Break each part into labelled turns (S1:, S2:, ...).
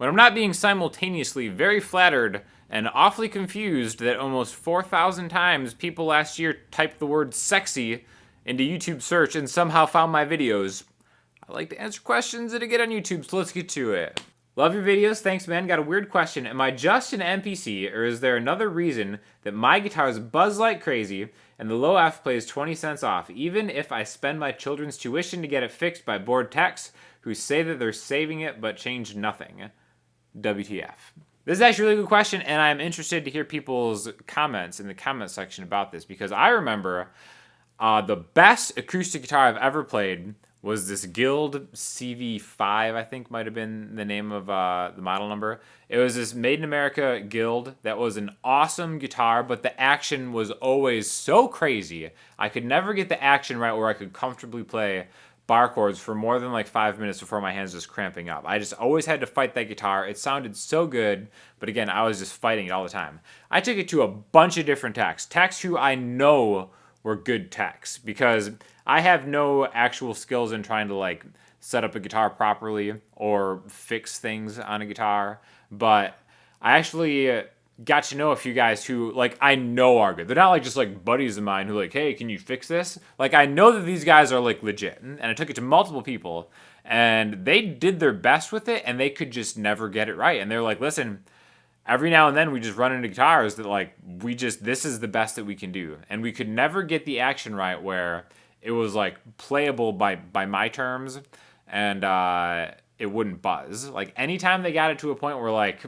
S1: when I'm not being simultaneously very flattered and awfully confused that almost 4,000 times people last year typed the word sexy into YouTube search and somehow found my videos. I like to answer questions that I get on YouTube, so let's get to it. Love your videos. Thanks, man. Got a weird question. Am I just an NPC, or is there another reason that my guitars buzz like crazy and the low F plays 20 cents off, even if I spend my children's tuition to get it fixed by bored techs who say that they're saving it but change nothing? WTF. This is actually a really good question, and I'm interested to hear people's comments in the comment section about this, because I remember the best acoustic guitar I've ever played was this Guild CV5, I think might have been the name of the model number. It was this Made in America Guild that was an awesome guitar, but the action was always so crazy. I could never get the action right where I could comfortably play bar chords for more than like 5 minutes before my hands just cramping up. I just always had to fight that guitar. It sounded so good, but again, I was just fighting it all the time. I took it to a bunch of different techs who I know were good techs, because I have no actual skills in trying to like set up a guitar properly or fix things on a guitar, but I actually got to know a few guys who like I know are good. They're not like just like buddies of mine who like, hey, can you fix this? Like I know that these guys are like legit, and I took it to multiple people and they did their best with it and they could just never get it right. And they're like, listen, every now and then we just run into guitars that like this is the best that we can do, and we could never get the action right where it was like playable by my terms, and it wouldn't buzz. Like anytime they got it to a point where like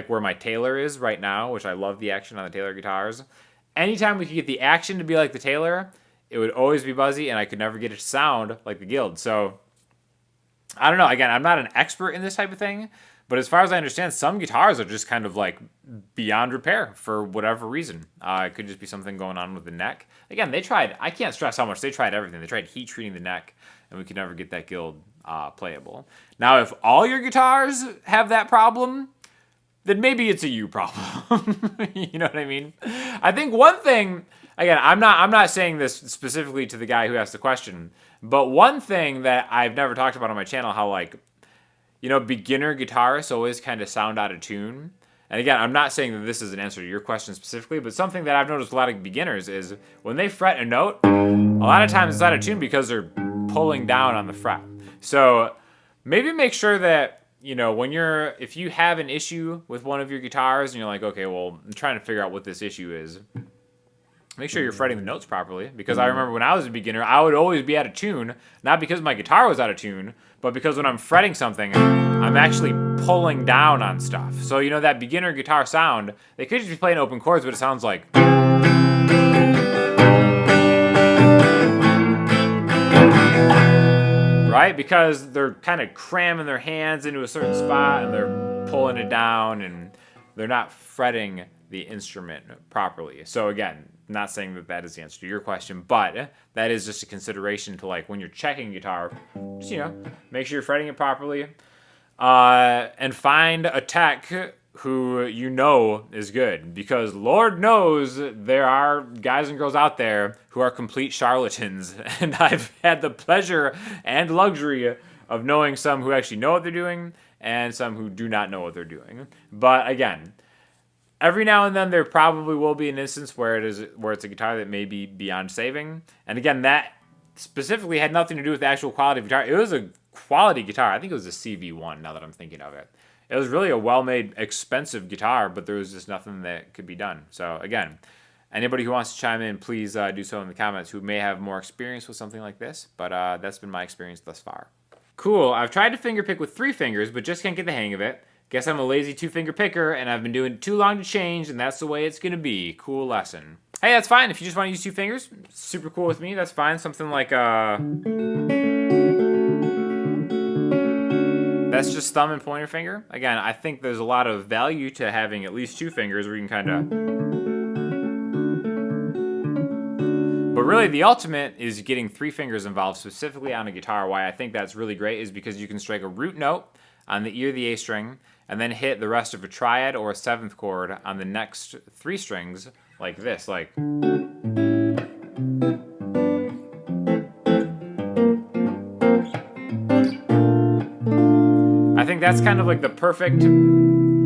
S1: where my Taylor is right now, which I love the action on the Taylor guitars, anytime we could get the action to be like the Taylor, it would always be buzzy, and I could never get it to sound like the Guild. So I don't know. Again, I'm not an expert in this type of thing, but as far as I understand, some guitars are just kind of like beyond repair for whatever reason. It could just be something going on with the neck. Again, they tried, I can't stress how much they tried everything. They tried heat treating the neck, and we could never get that Guild playable. Now, if all your guitars have that problem, then maybe it's a you problem. You know what I mean? I think one thing, again, I'm not saying this specifically to the guy who asked the question, but one thing that I've never talked about on my channel, how like, you know, beginner guitarists always kind of sound out of tune. And again, I'm not saying that this is an answer to your question specifically, but something that I've noticed a lot of beginners is when they fret a note, a lot of times it's out of tune because they're pulling down on the fret. So maybe make sure that, you know, if you have an issue with one of your guitars and you're like, okay, well, I'm trying to figure out what this issue is, make sure you're fretting the notes properly, because I remember when I was a beginner, I would always be out of tune, not because my guitar was out of tune, but because when I'm fretting something, I'm actually pulling down on stuff. So, you know, that beginner guitar sound, they could just be playing open chords, but it sounds like... right? Because they're kind of cramming their hands into a certain spot, and they're pulling it down, and they're not fretting the instrument properly. So again, not saying that that is the answer to your question, but that is just a consideration to like when you're checking guitar, just, you know, make sure you're fretting it properly, and find a tech who you know is good, because Lord knows there are guys and girls out there who are complete charlatans, and I've had the pleasure and luxury of knowing some who actually know what they're doing and some who do not know what they're doing. But again, every now and then there probably will be an instance where it's a guitar that may be beyond saving. And again, that specifically had nothing to do with the actual quality of guitar. It was a quality guitar. I think it was a CV1 now that I'm thinking of it. It was really a well-made, expensive guitar, but there was just nothing that could be done. So again, anybody who wants to chime in, please do so in the comments who may have more experience with something like this. But that's been my experience thus far. Cool. I've tried to finger pick with 3 fingers, but just can't get the hang of it. Guess I'm a lazy 2-finger picker, and I've been doing it too long to change, and that's the way it's going to be. Cool lesson. Hey, that's fine. If you just want to use 2 fingers, super cool with me. That's fine. Something like, that's just thumb and pointer finger. Again, I think there's a lot of value to having at least 2 fingers where you can kind of... But really, the ultimate is getting 3 fingers involved, specifically on a guitar. Why I think that's really great is because you can strike a root note on the E or the A string, and then hit the rest of a triad or a 7th chord on the next 3 strings, like this, like... I think that's kind of like the perfect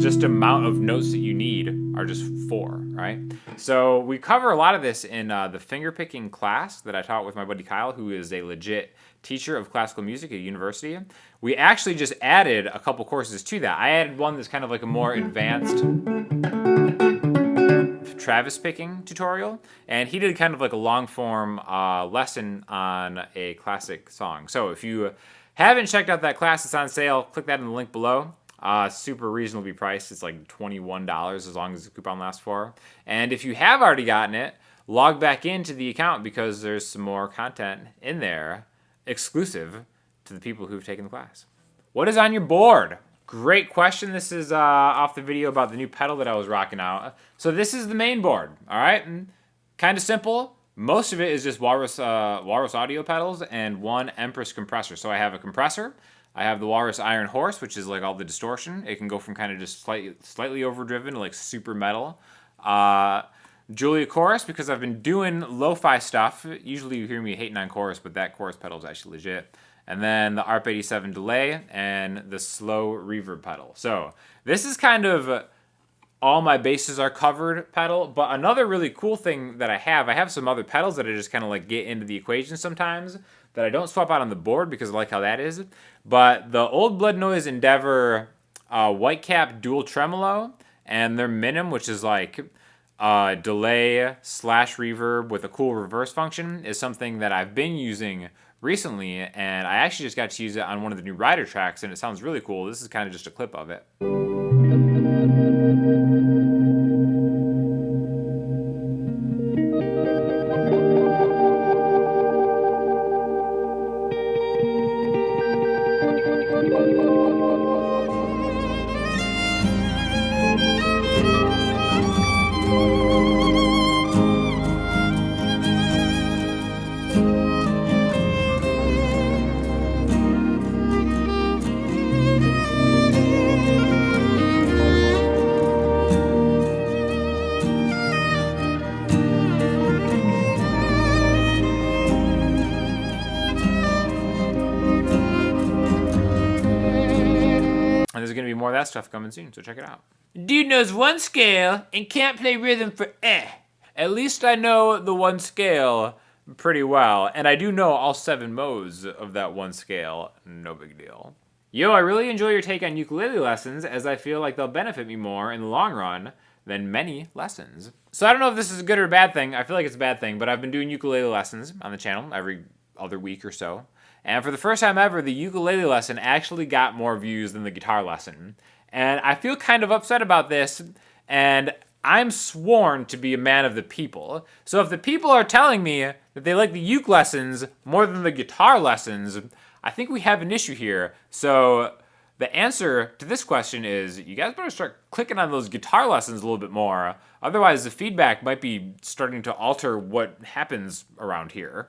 S1: just amount of notes that you need are just 4, right? So we cover a lot of this in the fingerpicking class that I taught with my buddy Kyle, who is a legit teacher of classical music at university. We actually just added a couple courses to that. I added one that's kind of like a more advanced Travis picking tutorial, and he did kind of like a long form lesson on a classic song. So if you haven't checked out that class, it's on sale. Click that in the link below. Super reasonably priced. It's like $21 as long as the coupon lasts for. And if you have already gotten it, log back into the account because there's some more content in there exclusive to the people who've taken the class. What is on your board? Great question. This is off the video about the new pedal that I was rocking out. So this is the main board, all right? Kind of simple. Most of it is just Walrus audio pedals and one Empress compressor. So I have a compressor. I have the Walrus Iron Horse, which is like all the distortion. It can go from kind of just slightly overdriven to like super metal. Julia Chorus, because I've been doing lo-fi stuff. Usually you hear me hating on chorus, but that chorus pedal is actually legit. And then the ARP87 delay and the slow reverb pedal. So this is kind of all my bases are covered pedal. But another really cool thing that I have some other pedals that I just kind of like get into the equation sometimes that I don't swap out on the board because I like how that is. But the Old Blood Noise Endeavor Whitecap dual tremolo and their Minim, which is like delay / reverb with a cool reverse function, is something that I've been using recently, and I actually just got to use it on one of the new Ryder tracks, and it sounds really cool. This is kind of just a clip of it. And there's going to be more of that stuff coming soon, so check it out. Dude knows one scale and can't play rhythm for eh. At least I know the one scale pretty well, and I do know all 7 modes of that one scale. No big deal. Yo, I really enjoy your take on ukulele lessons, as I feel like they'll benefit me more in the long run than many lessons. So I don't know if this is a good or a bad thing. I feel like it's a bad thing, but I've been doing ukulele lessons on the channel every other week or so. And for the first time ever, the ukulele lesson actually got more views than the guitar lesson. And I feel kind of upset about this, and I'm sworn to be a man of the people. So if the people are telling me that they like the uke lessons more than the guitar lessons, I think we have an issue here. So the answer to this question is you guys better start clicking on those guitar lessons a little bit more. Otherwise, the feedback might be starting to alter what happens around here.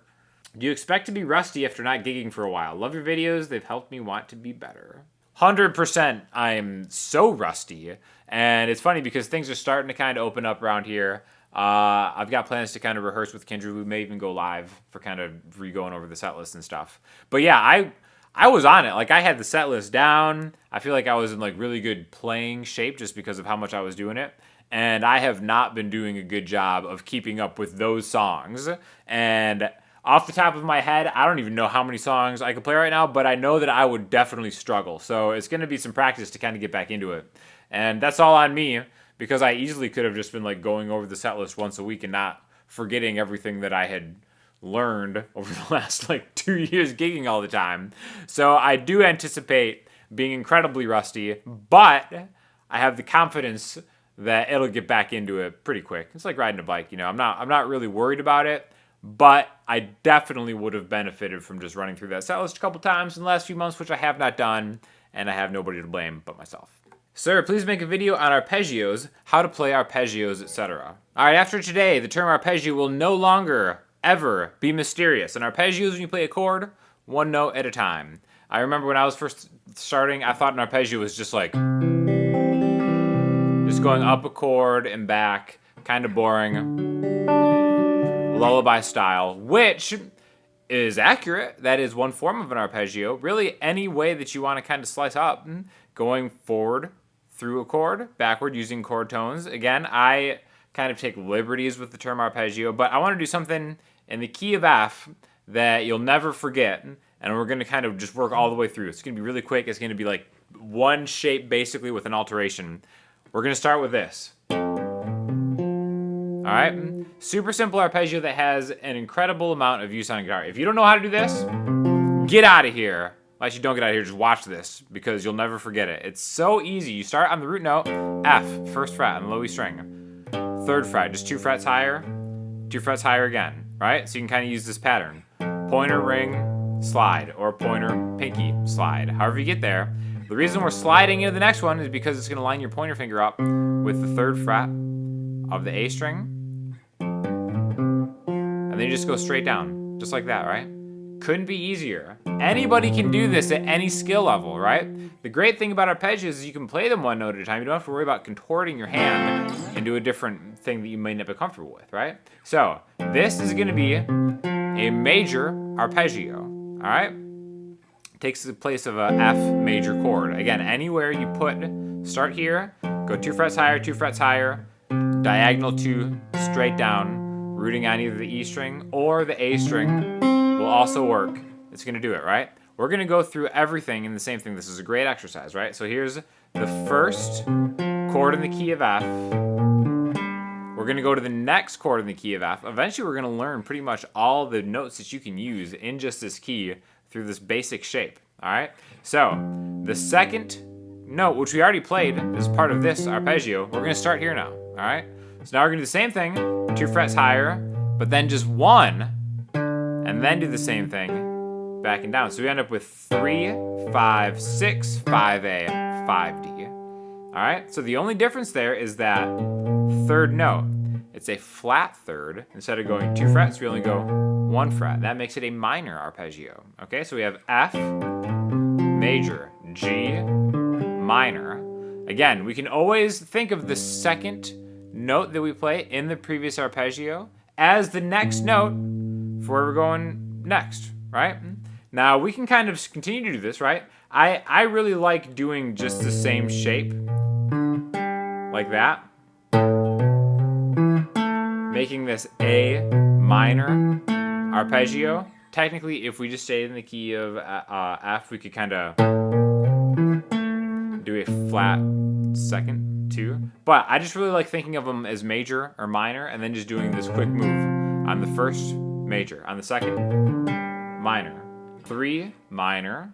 S1: Do you expect to be rusty after not gigging for a while? Love your videos. They've helped me want to be better. 100% I'm so rusty. And it's funny because things are starting to kind of open up around here. I've got plans to kind of rehearse with Kendra. We may even go live for kind of re-going over the set list and stuff. But yeah, I was on it. Like, I had the set list down. I feel like I was in like really good playing shape just because of how much I was doing it. And I have not been doing a good job of keeping up with those songs. And off the top of my head, I don't even know how many songs I could play right now, but I know that I would definitely struggle. So it's going to be some practice to kind of get back into it. And that's all on me, because I easily could have just been like going over the set list once a week and not forgetting everything that I had learned over the last like 2 years gigging all the time. So I do anticipate being incredibly rusty, but I have the confidence that it'll get back into it pretty quick. It's like riding a bike, you know. I'm not really worried about it. But I definitely would have benefited from just running through that set list a couple times in the last few months, which I have not done, and I have nobody to blame but myself. Sir, please make a video on arpeggios, how to play arpeggios, etc. All right, after today, the term arpeggio will no longer, ever be mysterious. An arpeggio is when you play a chord, one note at a time. I remember when I was first starting, I thought an arpeggio was just like, just going up a chord and back, kind of boring. Lullaby style, which is accurate. That is one form of an arpeggio. Really, any way that you want to kind of slice up going forward through a chord, backward using chord tones. Again, I kind of take liberties with the term arpeggio, but I want to do something in the key of F that you'll never forget, and we're going to kind of just work all the way through. It's going to be really quick. It's going to be like one shape basically with an alteration. We're going to start with this. All right, super simple arpeggio that has an incredible amount of use on a guitar. If you don't know how to do this, get out of here. Well, actually, don't get out of here, just watch this because you'll never forget it. It's so easy. You start on the root note, F, first fret on the low E string. Third fret, just 2 frets higher, 2 frets higher again, right? So you can kind of use this pattern. Pointer, ring, slide, or pointer, pinky, slide. However you get there. The reason we're sliding into the next one is because it's gonna line your pointer finger up with the 3rd fret of the A string. And then you just go straight down, just like that, right? Couldn't be easier. Anybody can do this at any skill level, right? The great thing about arpeggios is you can play them one note at a time. You don't have to worry about contorting your hand into a different thing that you may not be comfortable with, right? So this is gonna be a major arpeggio, all right? Takes the place of a F major chord. Again, anywhere you put, start here, go 2 frets higher, 2 frets higher, diagonal 2, straight down, rooting on either the E string or the A string will also work. It's gonna do it, right? We're gonna go through everything in the same thing. This is a great exercise, right? So here's the first chord in the key of F. We're gonna go to the next chord in the key of F. Eventually we're gonna learn pretty much all the notes that you can use in just this key through this basic shape, all right? So the second note, which we already played as part of this arpeggio, we're gonna start here now, all right? So now we're gonna do the same thing, 2 frets higher, but then just 1, and then do the same thing, back and down. So we end up with 3, 5, 6, 5A, 5D. All right, so the only difference there is that 3rd note. It's a flat 3rd. Instead of going 2 frets, we only go 1 fret. That makes it a minor arpeggio. Okay, so we have F, major, G, minor. Again, we can always think of the second note that we play in the previous arpeggio as the next note for where we're going next, right? Now we can kind of continue to do this, right? I really like doing just the same shape, like that. Making this A minor arpeggio. Technically, if we just stayed in the key of F, we could kind of do a flat 2nd, 2. But I just really like thinking of them as major or minor, and then just doing this quick move on the first major, on the second minor, 3 minor,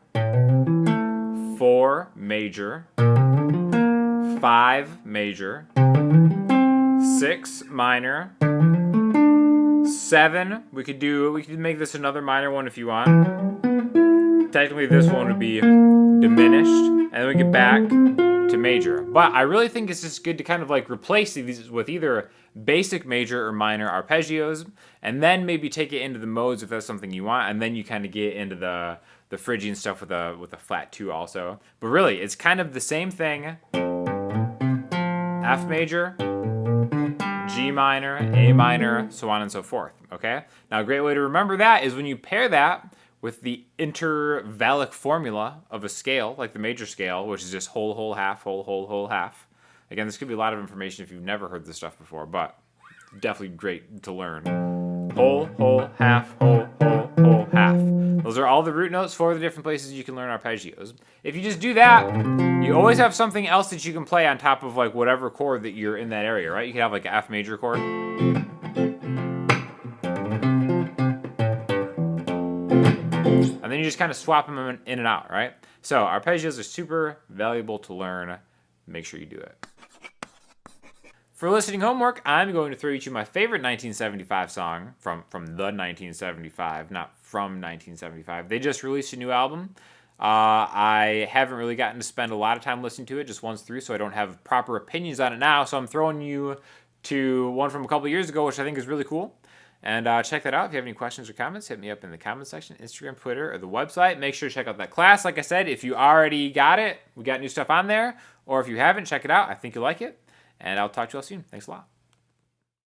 S1: 4 major, 5 major, 6 minor, 7. We could make this another minor one if you want. Technically this one would be diminished, and then we get back to major. But I really think it's just good to kind of like replace these with either basic major or minor arpeggios, and then maybe take it into the modes if that's something you want, and then you kind of get into the Phrygian stuff with a flat 2 also. But really, it's kind of the same thing. F major, G minor, A minor, so on and so forth, okay? Now a great way to remember that is when you pair that with the intervallic formula of a scale, like the major scale, which is just whole, whole, half, whole, whole, whole, half. Again, this could be a lot of information if you've never heard this stuff before, but definitely great to learn. Whole, whole, half, whole, whole, whole, half. Those are all the root notes for the different places you can learn arpeggios. If you just do that, you always have something else that you can play on top of like whatever chord that you're in that area, right? You can have like an F major chord. And then you just kind of swap them in and out, right? So arpeggios are super valuable to learn. Make sure you do it. For listening homework, I'm going to throw you to my favorite 1975 song from the 1975, not from 1975. They just released a new album. I haven't really gotten to spend a lot of time listening to it, just once through, so I don't have proper opinions on it now. So I'm throwing you to one from a couple years ago, which I think is really cool. And check that out. If you have any questions or comments, hit me up in the comment section, Instagram, Twitter, or the website. Make sure to check out that class. Like I said, if you already got it, we got new stuff on there. Or if you haven't, check it out. I think you'll like it. And I'll talk to you all soon. Thanks a lot.